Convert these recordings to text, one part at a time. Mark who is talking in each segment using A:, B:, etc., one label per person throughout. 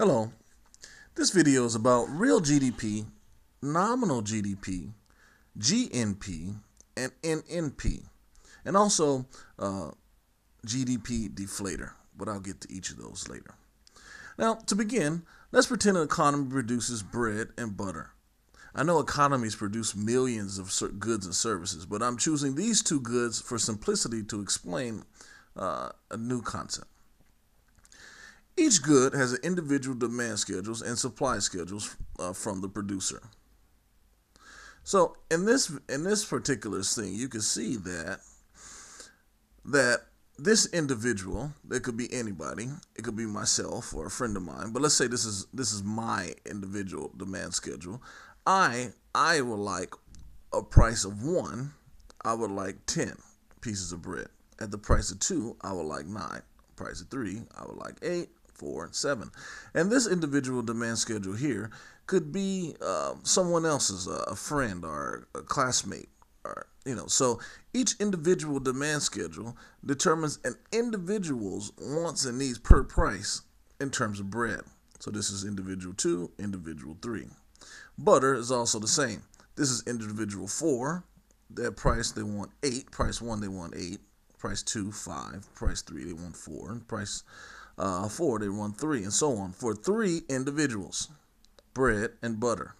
A: Hello, this video is about real GDP, nominal GDP, Gnp, and NNP, and also Gdp Deflator, but I'll get to each of those later. Now, to begin, let's pretend an economy produces bread and butter. I know economies produce millions of goods and services, but I'm choosing these two goods for simplicity to explain a new concept. Each good has individual demand schedules and supply schedules from the producer. So in this particular thing, you can see that this individual, it could be anybody, it could be myself or a friend of mine, but let's say this is my individual demand schedule. I would like a price of 1, I would like 10 pieces of bread. At the price of 2, I would like 9. Price of 3, I would like 8. 4 and 7. And this individual demand schedule here could be someone else's, a friend or a classmate, or so each individual demand schedule determines an individual's wants and needs per price in terms of bread. So this is individual 2, individual 3. Butter is also the same. This is individual 4. That price they want 8. Price 1 they want 8. Price 2 5. Price 3 they want 4. And price 4 they want 3, and so on for 3 individuals, bread and butter.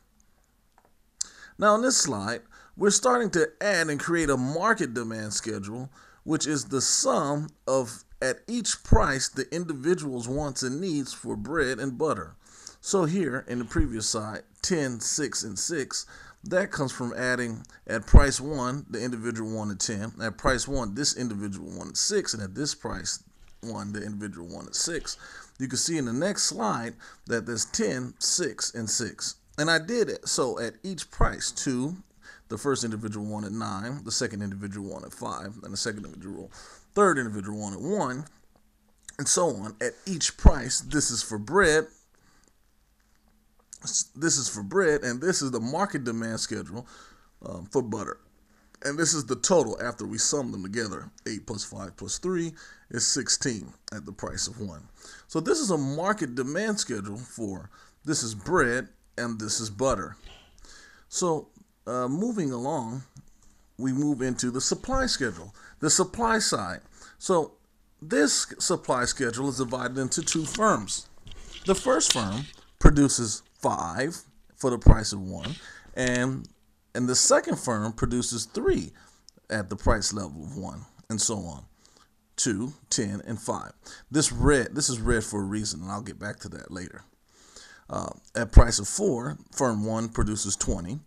A: Now in this slide, we're starting to add and create a market demand schedule, which is the sum of at each price the individual's wants and needs for bread and butter. So here in the previous slide, 10, 6, and 6, that comes from adding at price 1 the individual wanted 10, at price 1 this individual wanted 6, and at this price 1 the individual wanted 6. You can see in the next slide that there's 10, 6, and 6. And I did it so at each price. 2, the first individual wanted 9, the second individual wanted 5, and the third individual wanted 1, and so on. At each price, this is for bread. This is for bread, and this is the market demand schedule for butter. And this is the total after we sum them together. 8 plus 5 plus 3 is 16 at the price of 1. So this is a market demand schedule for this is bread and this is butter. So moving along, we move into the supply schedule, the supply side. So this supply schedule is divided into 2 firms. The first firm produces 5 for the price of 1, and the second firm produces 3 at the price level of 1, and so on. 2, 10, and 5. This is red for a reason, and I'll get back to that later. At price of 4, firm 1 produces 20,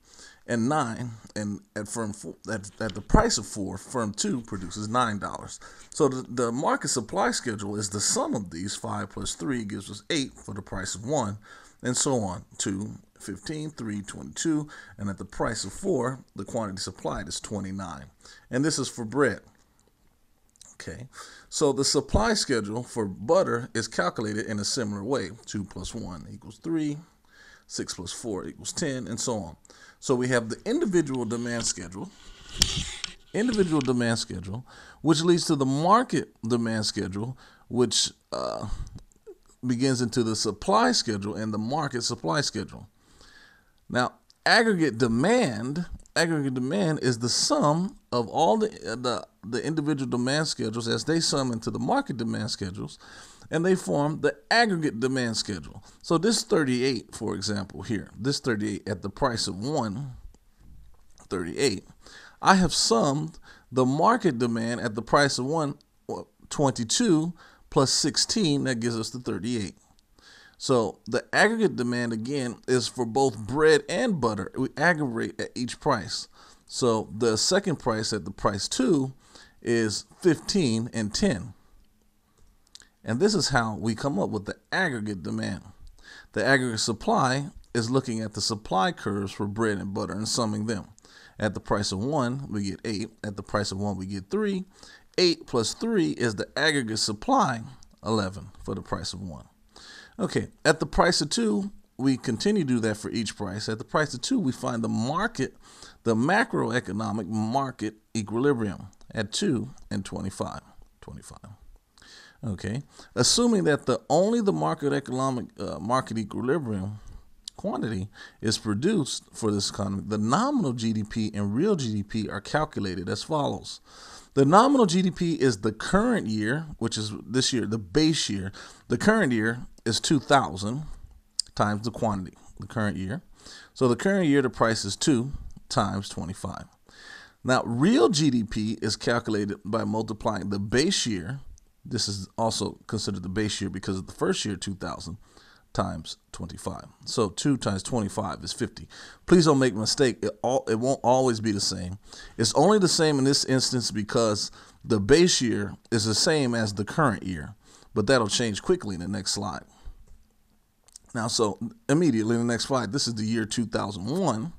A: and 9, and at the price of 4, firm 2 produces $9. So the market supply schedule is the sum of these. 5 plus 3 gives us 8 for the price of 1, and so on. 2, 15, 3, 22, and at the price of 4, the quantity supplied is 29. And this is for bread. Okay, so the supply schedule for butter is calculated in a similar way. 2 plus 1 equals 3, 6 plus 4 equals 10, and so on. So we have the individual demand schedule, which leads to the market demand schedule, which begins into the supply schedule and the market supply schedule. Now, aggregate demand is the sum of all the individual demand schedules as they sum into the market demand schedules, and they form the aggregate demand schedule. So this 38, for example, here, this 38 at the price of 1, 38, I have summed the market demand at the price of 1, 22, plus 16, that gives us the 38. So the aggregate demand, again, is for both bread and butter. We aggregate at each price. So the second price at the price 2 is 15 and 10. And this is how we come up with the aggregate demand. The aggregate supply is looking at the supply curves for bread and butter and summing them. At the price of 1, we get 8. At the price of 1, we get 3. 8 plus 3 is the aggregate supply, 11 for the price of 1. Okay, at the price of 2, we continue to do that for each price. At the price of 2, we find the macroeconomic market equilibrium at 2 and 25. Okay, assuming that only the market equilibrium quantity is produced for this economy, the nominal GDP and real GDP are calculated as follows. The nominal GDP is the current year, which is this year, the base year. The current year is 2,000 times the quantity, the current year. So the current year, the price is 2 times 25. Now, real GDP is calculated by multiplying the base year. This is also considered the base year because of the first year, 2,000, times 25. So 2 times 25 is 50. Please don't make a mistake. It won't always be the same. It's only the same in this instance because the base year is the same as the current year, but that'll change quickly in the next slide. Now, so immediately in the next slide, this is the year 2001.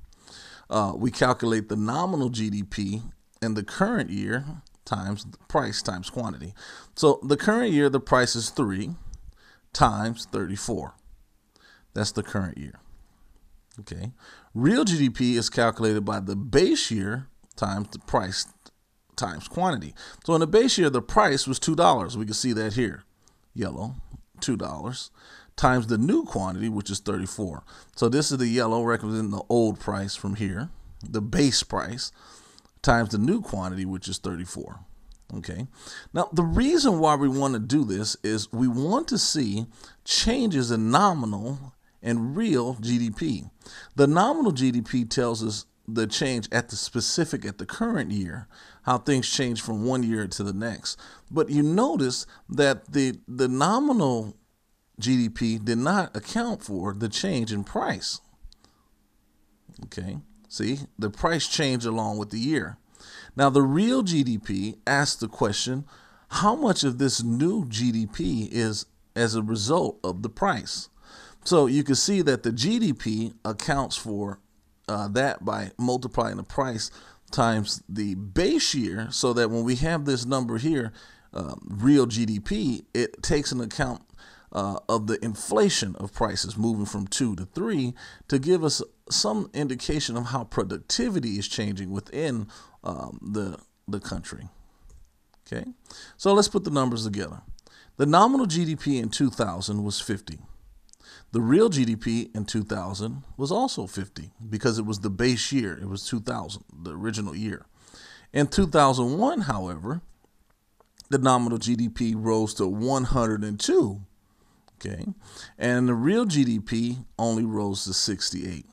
A: We calculate the nominal GDP in the current year times the price times quantity. So the current year, the price is 3 times 34. That's the current year. Okay. Real GDP is calculated by the base year times the price times quantity. So in the base year, the price was $2. We can see that here. Yellow, $2. Times the new quantity, which is 34. So this is the yellow representing the old price from here, the base price, times the new quantity, which is 34. Okay. Now, the reason why we want to do this is we want to see changes in nominal and real GDP. The nominal GDP tells us the change at the current year, how things change from one year to the next. But you notice that the nominal GDP did not account for the change in price. Okay, see, the price changed along with the year. Now, the real GDP asks the question, how much of this new GDP is as a result of the price? So you can see that the GDP accounts for that by multiplying the price times the base year, so that when we have this number here, real GDP, it takes into account of the inflation of prices moving from 2 to 3 to give us some indication of how productivity is changing within the country. Okay, so let's put the numbers together. The nominal GDP in 2000 was 50. The real GDP in 2000 was also 50 because it was the base year. It was 2000, the original year. In 2001, however, the nominal GDP rose to 102. Okay, and the real GDP only rose to 68.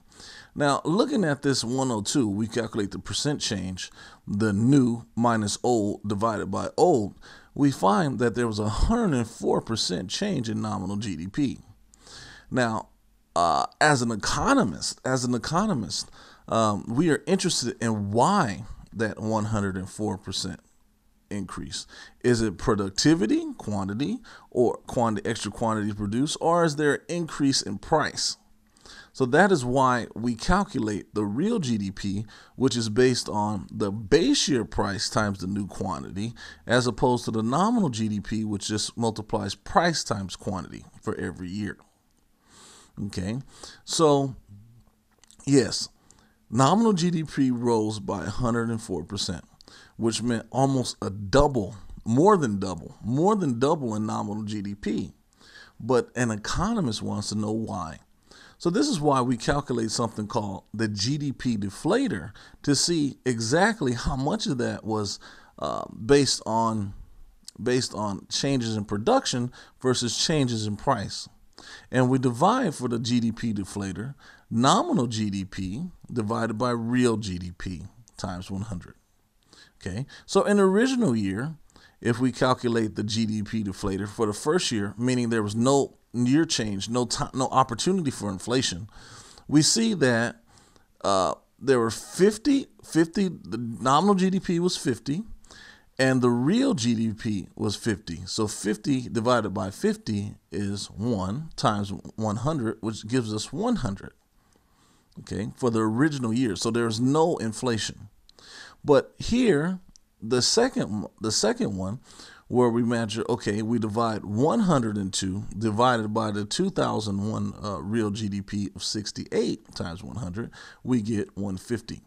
A: Now, looking at this 102, we calculate the percent change, the new minus old divided by old. We find that there was a 104% change in nominal GDP. Now, as an economist, we are interested in why that 104% increase. Is it productivity, quantity, or extra quantity produced, or is there an increase in price? So that is why we calculate the real GDP, which is based on the base year price times the new quantity, as opposed to the nominal GDP, which just multiplies price times quantity for every year. Okay, so yes, nominal GDP rose by 104%, which meant almost a double, more than double in nominal GDP. But an economist wants to know why. So this is why we calculate something called the Gdp Deflator to see exactly how much of that was based on changes in production versus changes in price. And we divide for the Gdp Deflator nominal GDP divided by real GDP times 100. Okay, so in the original year, if we calculate the Gdp Deflator for the first year, meaning there was no year change, no opportunity for inflation, we see that there were 50, the nominal GDP was 50, and the real GDP was 50. So 50 divided by 50 is 1 times 100, which gives us 100, okay, for the original year. So there's no inflation. But here, the second one, where we measure, okay, we divide 102 divided by the 2001 real GDP of 68 times 100, we get 150.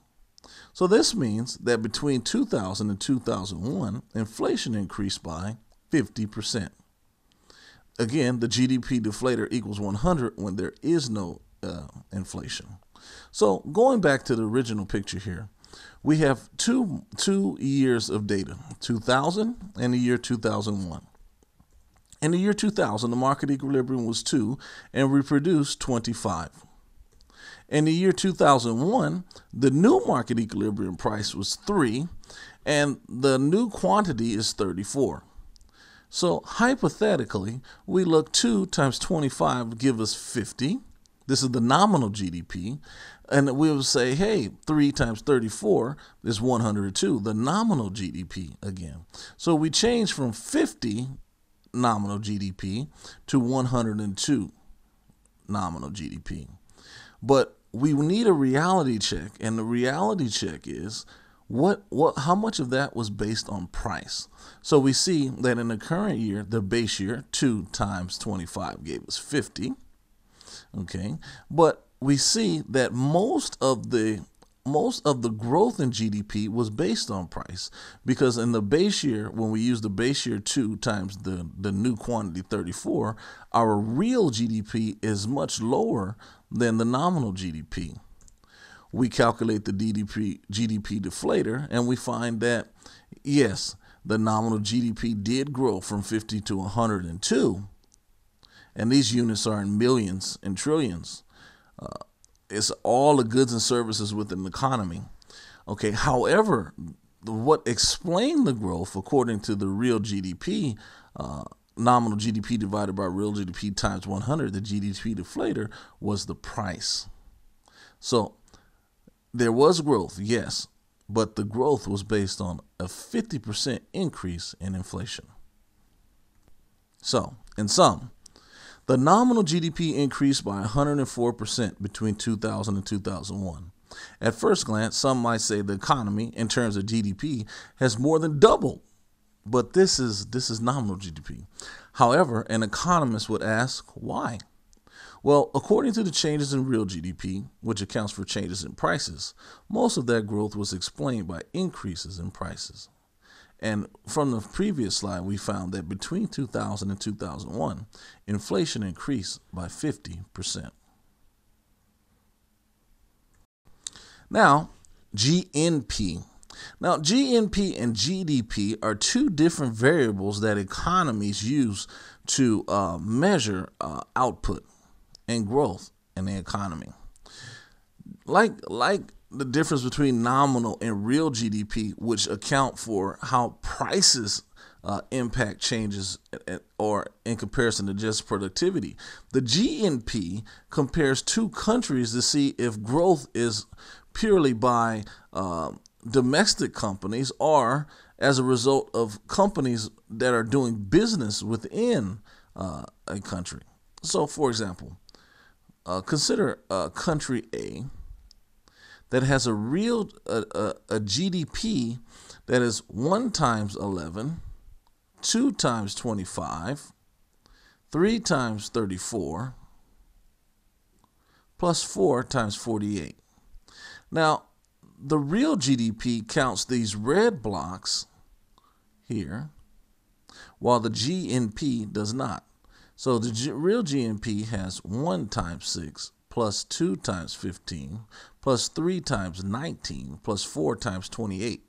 A: So this means that between 2000 and 2001, inflation increased by 50%. again, the GDP deflator equals 100 when there is no inflation. So going back to the original picture here, we have two years of data, 2000 and the year 2001. In the year 2000, the market equilibrium was 2 and we produced 25. In the year 2001, the new market equilibrium price was 3 and the new quantity is 34. So hypothetically, we look 2 times 25 give us 50. This is the nominal GDP. And we would say, hey, 3 times 34 is 102, the nominal GDP again. So we change from 50 nominal GDP to 102 nominal GDP. But we need a reality check, and the reality check is how much of that was based on price. So we see that in the current year, the base year, 2 times 25 gave us 50. Okay, but we see that most of the growth in GDP was based on price, because in the base year, when we use the base year 2 times the new quantity 34, our real GDP is much lower than the nominal GDP. We calculate the Gdp deflator, and we find that, yes, the nominal GDP did grow from 50 to 102, and these units are in millions and trillions. It's all the goods and services within the economy. Okay, however, what explained the growth, according to the real GDP, nominal GDP divided by real GDP times 100, the GDP deflator, was the price. So there was growth, yes, but the growth was based on a 50% increase in inflation. So, in sum, the nominal GDP increased by 104% between 2000 and 2001. At first glance, some might say the economy, in terms of GDP, has more than doubled. But this is nominal GDP. However, an economist would ask, why? Well, according to the changes in real GDP, which accounts for changes in prices, most of that growth was explained by increases in prices. And from the previous slide, we found that between 2000 and 2001, inflation increased by 50%. Now, GNP. Now, GNP and GDP are two different variables that economies use to measure output and growth in the economy. Like the difference between nominal and real GDP, which account for how prices impact changes or in comparison to just productivity. The GNP compares two countries to see if growth is purely by domestic companies or as a result of companies that are doing business within a country. So, for example, consider country A that has a real a GDP that is 1 times 11, 2 times 25, 3 times 34, plus 4 times 48. Now, the real GDP counts these red blocks here, while the GNP does not. So the real GNP has 1 times 6, plus 2 times 15, plus 3 times 19, plus 4 times 28.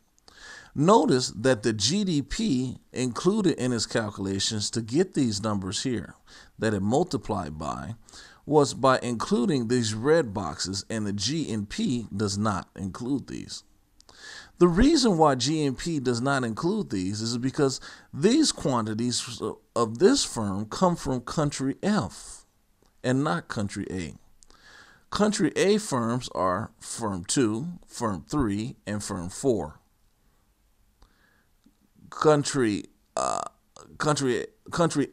A: Notice that the GDP included in its calculations to get these numbers here that it multiplied by was by including these red boxes, and the GNP does not include these. The reason why GNP does not include these is because these quantities of this firm come from country F and not country A. Country A firms are firm 2, firm 3, and firm 4. Country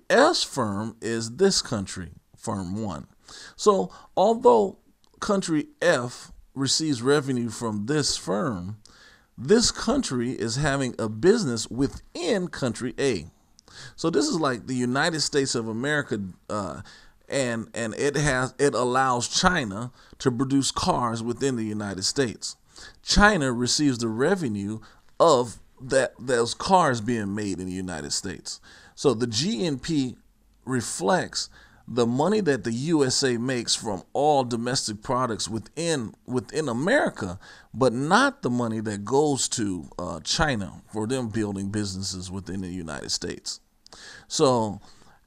A: S firm is this country, firm 1. So although country F receives revenue from this firm, this country is having a business within country A. So this is like the United States of America, and it allows China to produce cars within the United States. China receives the revenue of those cars being made in the United States. So the GNP reflects the money that the USA makes from all domestic products within America, but not the money that goes to China for them building businesses within the United States. So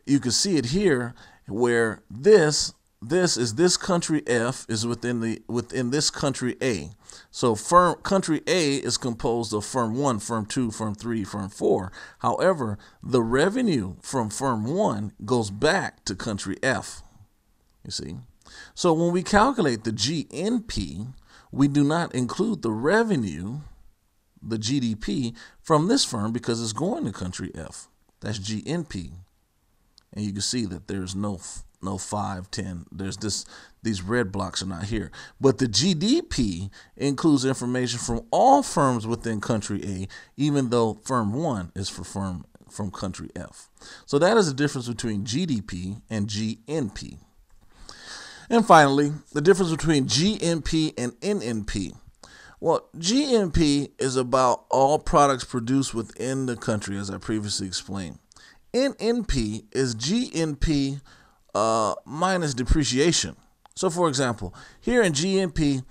A: you can see it here where this country F is within this country A. So country A is composed of firm 1, firm 2, firm 3, firm 4. However, the revenue from firm 1 goes back to country F. You see? So when we calculate the GNP, we do not include the revenue, the GDP, from this firm because it's going to country F. That's GNP. And you can see that there's no 5, 10. These red blocks are not here. But the GDP includes information from all firms within country A, even though firm 1 is from country F. So that is the difference between GDP and GNP. And finally, the difference between GNP and NNP. Well, GNP is about all products produced within the country, as I previously explained. NNP is GNP minus depreciation. So, for example, here in GNP,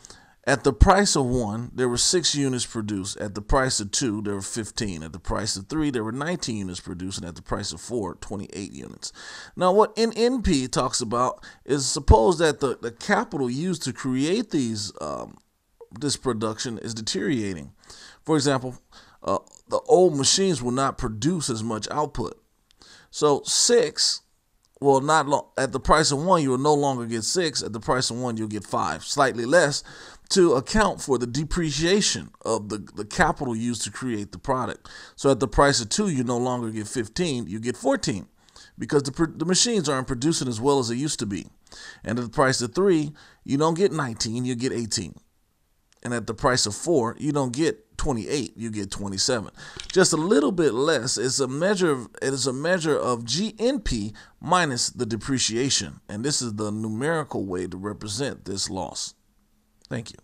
A: at the price of 1, there were 6 units produced. At the price of 2, there were 15. At the price of 3, there were 19 units produced. And at the price of 4, 28 units. Now, what NNP talks about is suppose that the capital used to create this production is deteriorating. For example, the old machines will not produce as much output. So 6 will not at the price of 1, you will no longer get 6. At the price of 1, you'll get 5, slightly less, to account for the depreciation of the capital used to create the product. So at the price of 2, you no longer get 15, you get 14, because the machines aren't producing as well as they used to be. And at the price of 3, you don't get 19, you get 18. And at the price of 4, you don't get 28, you get 27. Just a little bit less. It is a measure of GNP minus the depreciation. And this is the numerical way to represent this loss. Thank you.